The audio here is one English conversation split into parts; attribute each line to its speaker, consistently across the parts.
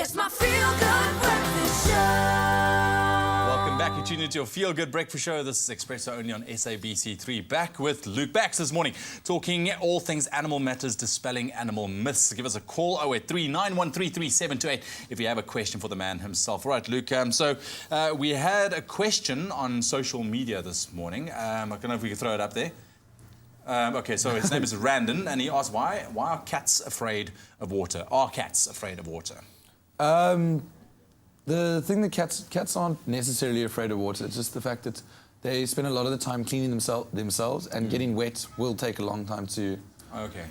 Speaker 1: It's my feel-good breakfast show.
Speaker 2: Welcome back. You're tuned into your Feel Good Breakfast Show. This is Expresso only on SABC3. Back with Luke Bax this morning, talking all things animal matters, dispelling animal myths. Give us a call, 083 9133 728, if you have a question for the man himself. All right, Luke, we had a question on social media this morning. I don't know if we can throw it up there. Okay, so his name is Randon, and he asked, why are cats afraid of water? Are cats afraid of water?
Speaker 3: The thing that cats aren't necessarily afraid of water. It's just the fact that they spend a lot of the time cleaning themselves, and getting wet will take a long time too.
Speaker 2: Okay.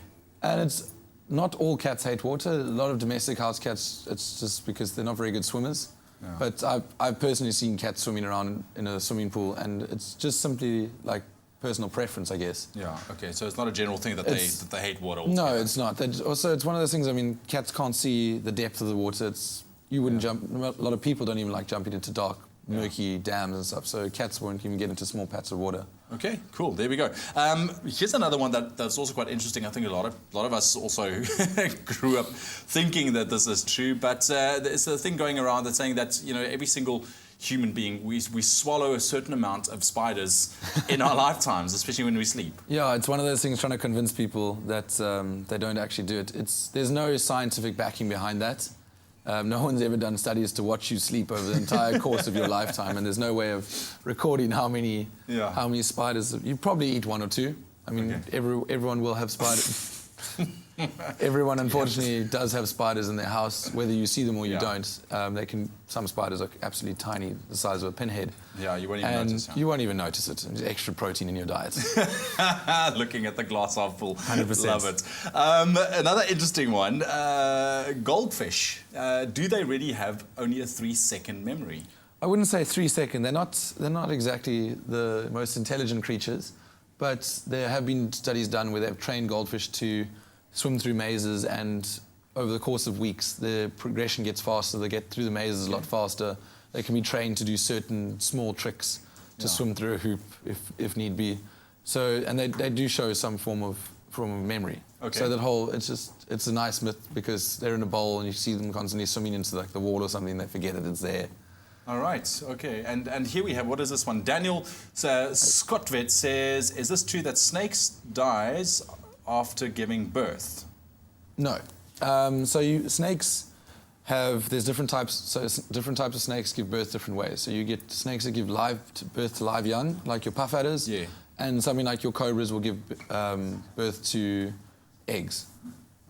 Speaker 3: And it's not all cats hate water. A lot of domestic house cats, it's just because they're not very good swimmers.
Speaker 2: Yeah.
Speaker 3: But I've personally seen cats swimming around in a swimming pool, and it's just simply like personal preference, I guess.
Speaker 2: Yeah, okay, so it's not a general thing that they hate water altogether.
Speaker 3: No, it's not. Also, it's one of those things, I mean, cats can't see the depth of the water. You wouldn't jump, a lot of people don't even like jumping into dark, murky dams and stuff, so cats won't even get into small patches of water. Okay,
Speaker 2: cool, there we go. Here's another one that's also quite interesting. I think a lot of us also grew up thinking that this is true, but there's a thing going around that's saying that, you know, every single human being, we swallow a certain amount of spiders in our lifetimes, especially when we sleep.
Speaker 3: Yeah, it's one of those things trying to convince people that they don't actually do it. There's no scientific backing behind that. No one's ever done studies to watch you sleep over the entire course of your lifetime, and there's no way of recording how many spiders. You probably eat one or two. I mean, everyone will have spiders. Everyone, unfortunately, does have spiders in their house, whether you see them or you don't. Some spiders are absolutely tiny, the size of a pinhead.
Speaker 2: Yeah, you won't even notice.
Speaker 3: You won't even notice it. There's extra protein in your diet.
Speaker 2: Looking at the glass half full.
Speaker 3: 100%.
Speaker 2: Love it. Another interesting one, goldfish. Do they really have only a 3-second memory?
Speaker 3: I wouldn't say 3 second. They're not exactly the most intelligent creatures, but there have been studies done where they've trained goldfish to swim through mazes, and over the course of weeks, the progression gets faster. They get through the mazes a lot faster. They can be trained to do certain small tricks to swim through a hoop if need be. So, and they do show some form of memory.
Speaker 2: Okay.
Speaker 3: So that whole, it's a nice myth because they're in a bowl and you see them constantly swimming into like the wall or something. They forget that it's there.
Speaker 2: All right, okay, and here we have, what is this one? Daniel Scottvet says, is this true that snakes dies after giving birth?
Speaker 3: No. Snakes have, there's different types, so different types of snakes give birth different ways. So you get snakes that give birth to live young, like your puff adders, and something like your cobras will give birth to eggs.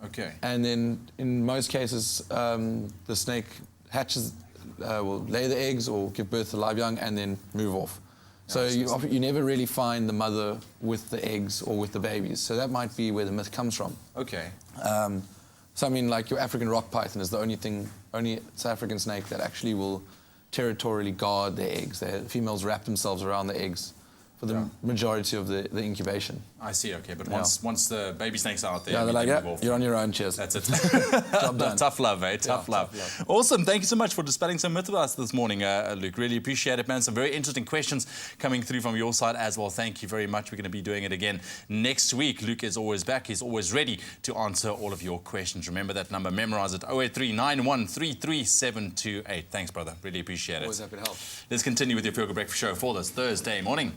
Speaker 3: Okay. And then in most cases, the snake hatches, will lay the eggs or give birth to live young and then move off. So you never really find the mother with the eggs or with the babies. So that might be where the myth comes from.
Speaker 2: Okay.
Speaker 3: Something like your African rock python is the only South African snake that actually will territorially guard their eggs. The females wrap themselves around the eggs for the majority of the incubation.
Speaker 2: I see, okay, but once the baby snakes are out there,
Speaker 3: they're like, you're on your own, cheers.
Speaker 2: That's it.
Speaker 3: Job done.
Speaker 2: Tough love, eh? Tough love. Awesome, thank you so much for dispelling some myth with us this morning, Luke. Really appreciate it, man. Some very interesting questions coming through from your side as well. Thank you very much. We're going to be doing it again next week. Luke is always back. He's always ready to answer all of your questions. Remember that number, memorize it, 083 9133 728. Thanks, brother. Really appreciate it.
Speaker 3: Always happy to help.
Speaker 2: Let's continue with your Feel Good Breakfast Show for this Thursday morning.